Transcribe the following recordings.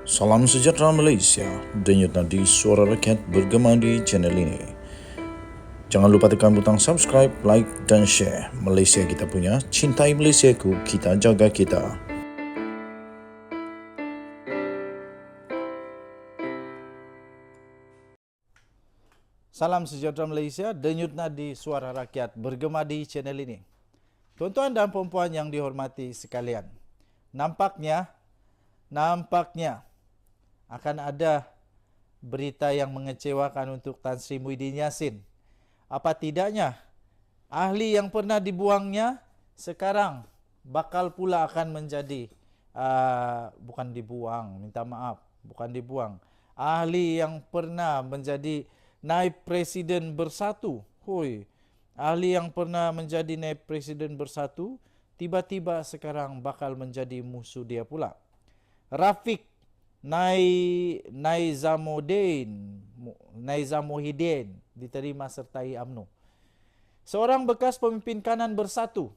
Salam sejahtera Malaysia, denyut nadi suara rakyat bergema di channel ini. Jangan lupa tekan butang subscribe, like dan share. Malaysia kita punya, cintai Malaysiaku, kita jaga kita. Salam sejahtera Malaysia, denyut nadi suara rakyat bergema di channel ini. Tuan-tuan dan puan-puan yang dihormati sekalian, nampaknya akan ada berita yang mengecewakan untuk Tan Sri Muhyiddin Yassin. Apa tidaknya, ahli yang pernah dibuangnya sekarang bakal pula akan menjadi, bukan dibuang, minta maaf, bukan dibuang. Ahli yang pernah menjadi naib presiden bersatu, ahli yang pernah menjadi naib presiden bersatu, tiba-tiba sekarang bakal menjadi musuh dia pula. Rafiq Naizamuddin diterima sertai UMNO. Seorang bekas pemimpin kanan bersatu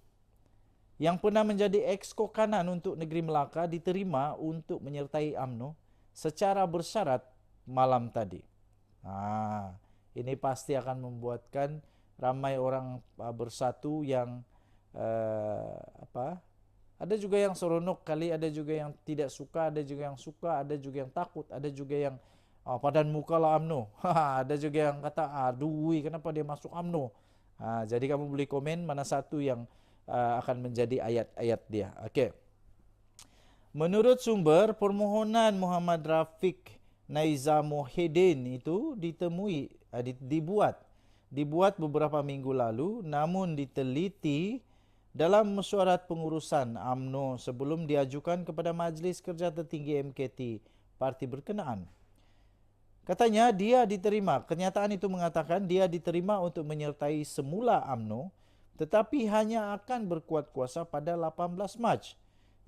yang pernah menjadi exco kanan untuk negeri Melaka diterima untuk menyertai UMNO secara bersyarat malam tadi. Ini pasti akan membuatkan ramai orang bersatu yang ada juga yang seronok kali, ada juga yang tidak suka, ada juga yang suka, ada juga yang takut, ada juga yang padan muka lah UMNO. Ada juga yang kata, aduh kenapa dia masuk UMNO. Jadi kamu boleh komen mana satu yang akan menjadi ayat-ayat dia. Okey. Menurut sumber, permohonan Muhammad Rafiq Naizamuddin itu dibuat beberapa minggu lalu, namun diteliti dalam mesyuarat pengurusan UMNO sebelum diajukan kepada Majlis Kerja Tertinggi MKT parti berkenaan. Katanya dia diterima, kenyataan itu mengatakan dia diterima untuk menyertai semula UMNO tetapi hanya akan berkuat kuasa pada 18 Mac,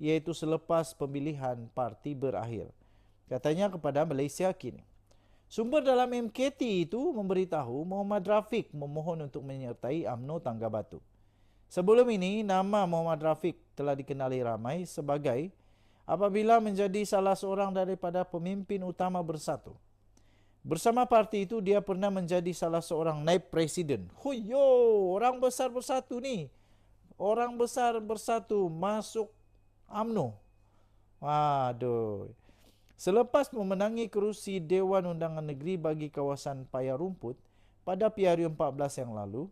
iaitu selepas pemilihan parti berakhir. Katanya kepada Malaysia Kini. Sumber dalam MKT itu memberitahu Muhammad Rafiq memohon untuk menyertai UMNO Tangga Batu. Sebelum ini, nama Muhammad Rafiq telah dikenali ramai sebagai apabila menjadi salah seorang daripada pemimpin utama bersatu. Bersama parti itu, dia pernah menjadi salah seorang naib presiden. Orang besar bersatu ni. Orang besar bersatu masuk UMNO. Waduh. Selepas memenangi kerusi Dewan Undangan Negeri bagi kawasan Paya Rumput pada PRU 14 yang lalu,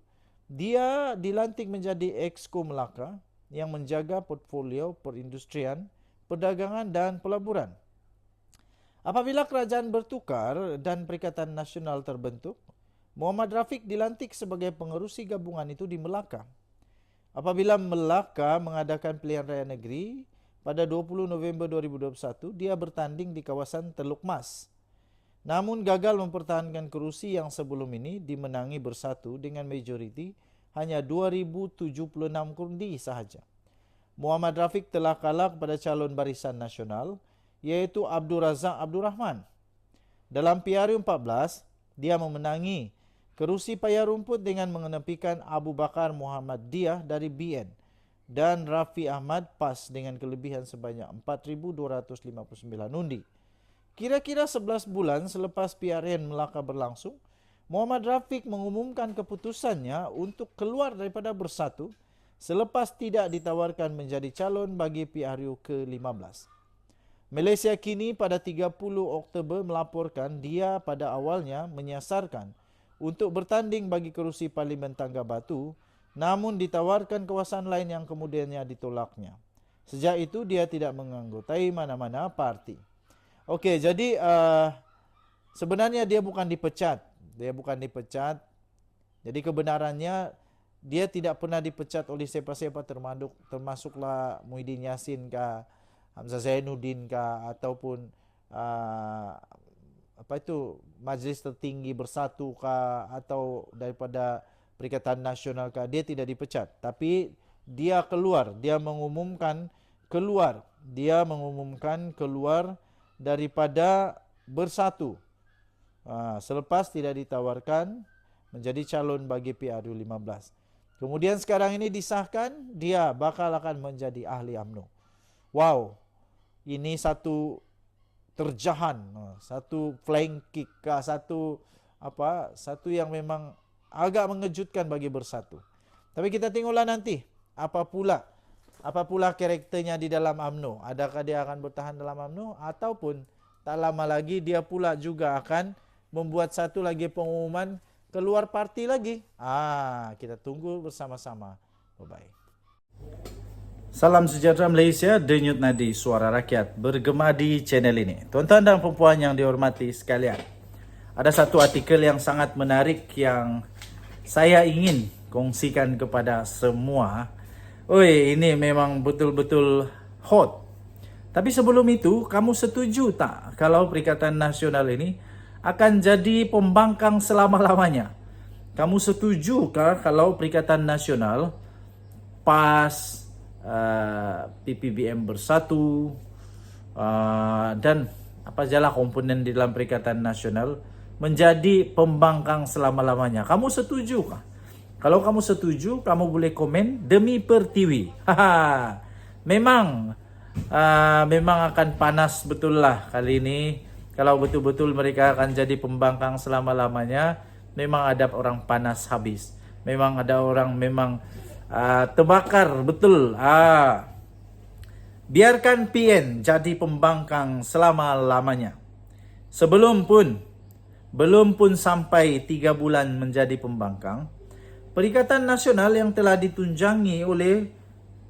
dia dilantik menjadi Exco Melaka yang menjaga portfolio perindustrian, perdagangan dan pelaburan. Apabila kerajaan bertukar dan Perikatan Nasional terbentuk, Muhammad Rafiq dilantik sebagai pengerusi gabungan itu di Melaka. Apabila Melaka mengadakan pilihan raya negeri pada 20 November 2021, dia bertanding di kawasan Teluk Mas. Namun gagal mempertahankan kerusi yang sebelum ini dimenangi bersatu dengan majoriti hanya 2076 kerundi sahaja. Muhammad Rafiq telah kalah kepada calon Barisan Nasional iaitu Abdul Razak Abdul Rahman. Dalam PRU 14, dia memenangi kerusi Paya Rumput dengan mengenepikan Abu Bakar Muhammad Diah dari BN dan Rafi Ahmad PAS dengan kelebihan sebanyak 4,259 undi. Kira-kira 11 bulan selepas PRN Melaka berlangsung, Muhammad Rafiq mengumumkan keputusannya untuk keluar daripada bersatu selepas tidak ditawarkan menjadi calon bagi PRU ke-15. Malaysia Kini pada 30 Oktober melaporkan dia pada awalnya menyasarkan untuk bertanding bagi kerusi Parlimen Tangga Batu, namun ditawarkan kawasan lain yang kemudiannya ditolaknya. Sejak itu dia tidak menganggotai mana-mana parti. Okey, jadi sebenarnya dia bukan dipecat. Jadi kebenarannya dia tidak pernah dipecat oleh siapa-siapa, termasuklah Muhyiddin Yassin kah, Hamzah Zainuddin kah, ataupun Majlis Tertinggi Bersatu kah, atau daripada Perikatan Nasional kah. Dia tidak dipecat, tapi dia keluar, dia mengumumkan keluar daripada bersatu selepas tidak ditawarkan menjadi calon bagi PRU 15. Kemudian sekarang ini disahkan dia bakal akan menjadi ahli UMNO. Wow, ini satu terjahan, satu flying kick, satu yang memang agak mengejutkan bagi Bersatu. Tapi kita tengoklah nanti apa pula karakternya di dalam UMNO. Adakah dia akan bertahan dalam UMNO ataupun tak lama lagi dia pula juga akan membuat satu lagi pengumuman keluar parti lagi. Kita tunggu bersama-sama. Bye-bye. Salam sejahtera Malaysia, Denyut Nadi Suara Rakyat bergema di channel ini. Tuan-tuan dan puan yang dihormati sekalian, ada satu artikel yang sangat menarik yang saya ingin kongsikan kepada semua. Ini memang betul-betul hot. Tapi sebelum itu, kamu setuju tak kalau Perikatan Nasional ini akan jadi pembangkang selama-lamanya? Kamu setujukah kalau Perikatan Nasional PAS, PPBM Bersatu, dan apa sajalah komponen di dalam Perikatan Nasional menjadi pembangkang selama-lamanya? Kamu setujukah? Kalau kamu setuju, kamu boleh komen Demi Pertiwi. Memang akan panas betul lah kali ini. Kalau betul-betul mereka akan jadi pembangkang selama-lamanya, memang ada orang panas habis. Memang ada orang terbakar betul. Biarkan PN jadi pembangkang selama-lamanya. Belum pun sampai 3 bulan menjadi pembangkang, Perikatan Nasional yang telah ditunjangi oleh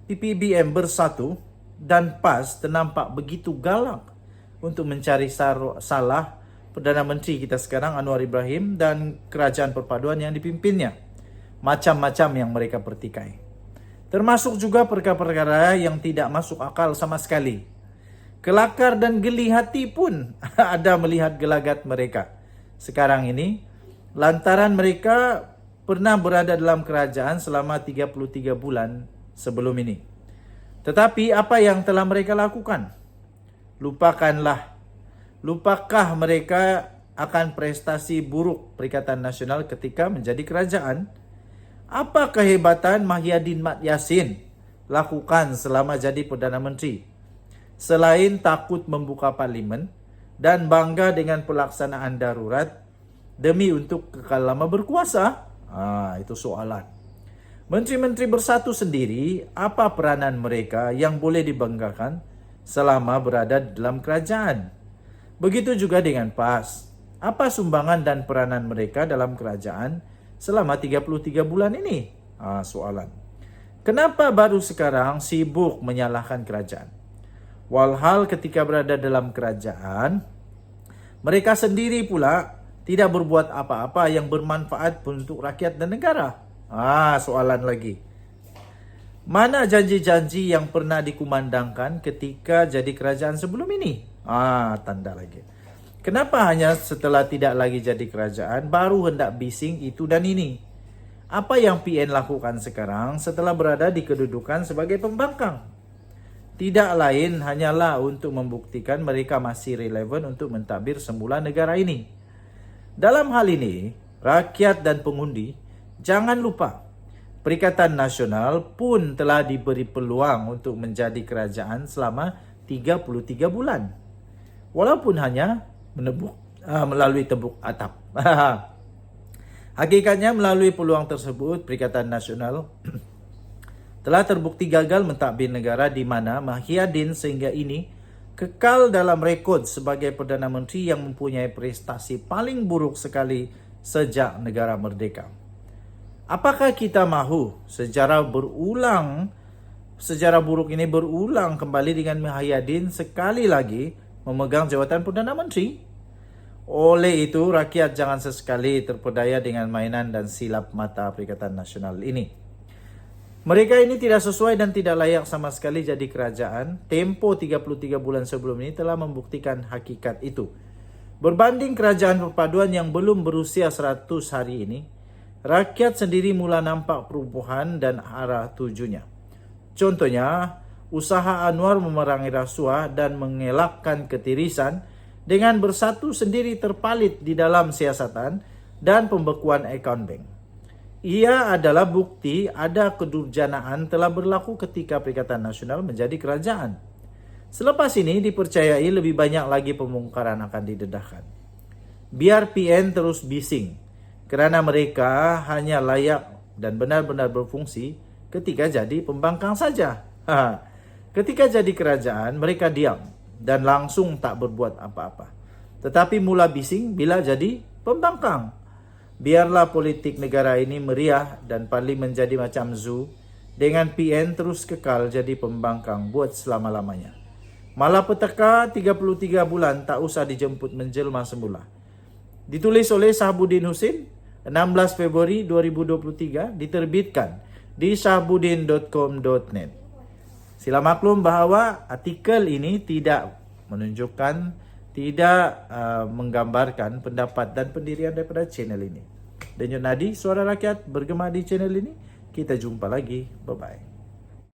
PPBM Bersatu dan PAS ternampak begitu galak untuk mencari salah Perdana Menteri kita sekarang Anwar Ibrahim dan kerajaan perpaduan yang dipimpinnya. Macam-macam yang mereka pertikai. Termasuk juga perkara-perkara yang tidak masuk akal sama sekali. Kelakar dan geli hati pun ada melihat gelagat mereka sekarang ini lantaran mereka pernah berada dalam kerajaan selama 33 bulan sebelum ini. Tetapi apa yang telah mereka lakukan? Lupakah mereka akan prestasi buruk Perikatan Nasional ketika menjadi kerajaan? Apa kehebatan Mahyadin Mat Yassin lakukan selama jadi Perdana Menteri? Selain takut membuka parlimen dan bangga dengan pelaksanaan darurat demi untuk kekal lama berkuasa? Itu soalan. Menteri-menteri Bersatu sendiri, apa peranan mereka yang boleh dibanggakan selama berada dalam kerajaan? Begitu juga dengan PAS. Apa sumbangan dan peranan mereka dalam kerajaan selama 33 bulan ini? Soalan. Kenapa baru sekarang sibuk menyalahkan kerajaan? Walhal ketika berada dalam kerajaan, mereka sendiri pula tidak berbuat apa-apa yang bermanfaat untuk rakyat dan negara. Soalan lagi. Mana janji-janji yang pernah dikumandangkan ketika jadi kerajaan sebelum ini? Tanda lagi. Kenapa hanya setelah tidak lagi jadi kerajaan baru hendak bising itu dan ini? Apa yang PN lakukan sekarang setelah berada di kedudukan sebagai pembangkang? Tidak lain hanyalah untuk membuktikan mereka masih relevan untuk mentadbir semula negara ini. Dalam hal ini, rakyat dan pengundi, jangan lupa, Perikatan Nasional pun telah diberi peluang untuk menjadi kerajaan selama 33 bulan. Walaupun hanya melalui tebuk atap. Hakikatnya melalui peluang tersebut, Perikatan Nasional telah terbukti gagal mentadbir negara di mana Mahyadin sehingga ini kekal dalam rekod sebagai Perdana Menteri yang mempunyai prestasi paling buruk sekali sejak negara merdeka. Apakah kita mahu sejarah buruk ini berulang kembali dengan Mahyadin sekali lagi memegang jawatan Perdana Menteri? Oleh itu, rakyat jangan sesekali terpedaya dengan mainan dan silap mata Perikatan Nasional ini. Mereka ini tidak sesuai dan tidak layak sama sekali jadi kerajaan. Tempo 33 bulan sebelum ini telah membuktikan hakikat itu. Berbanding kerajaan perpaduan yang belum berusia 100 hari ini, rakyat sendiri mula nampak perubahan dan arah tujunya. Contohnya, usaha Anwar memerangi rasuah dan mengelakkan ketirisan dengan Bersatu sendiri terpalit di dalam siasatan dan pembekuan akaun bank. Ia adalah bukti ada kedurjanaan telah berlaku ketika Perikatan Nasional menjadi kerajaan. Selepas ini dipercayai lebih banyak lagi pembongkaran akan didedahkan. Biar PN terus bising, kerana mereka hanya layak dan benar-benar berfungsi ketika jadi pembangkang saja. Ketika jadi kerajaan, mereka diam dan langsung tak berbuat apa-apa. Tetapi mula bising bila jadi pembangkang. Biarlah politik negara ini meriah dan parlimen menjadi macam zoo, dengan PN terus kekal jadi pembangkang buat selama-lamanya. Malapetaka 33 bulan tak usah dijemput menjelma semula. Ditulis oleh Shahbudin Husin, 16 Februari 2023, diterbitkan di shahbudin.com.net. Sila maklum bahawa artikel ini tidak menunjukkan, tidak menggambarkan pendapat dan pendirian daripada channel ini. Denyut nadi suara rakyat bergema di channel ini. Kita jumpa lagi. Bye-bye.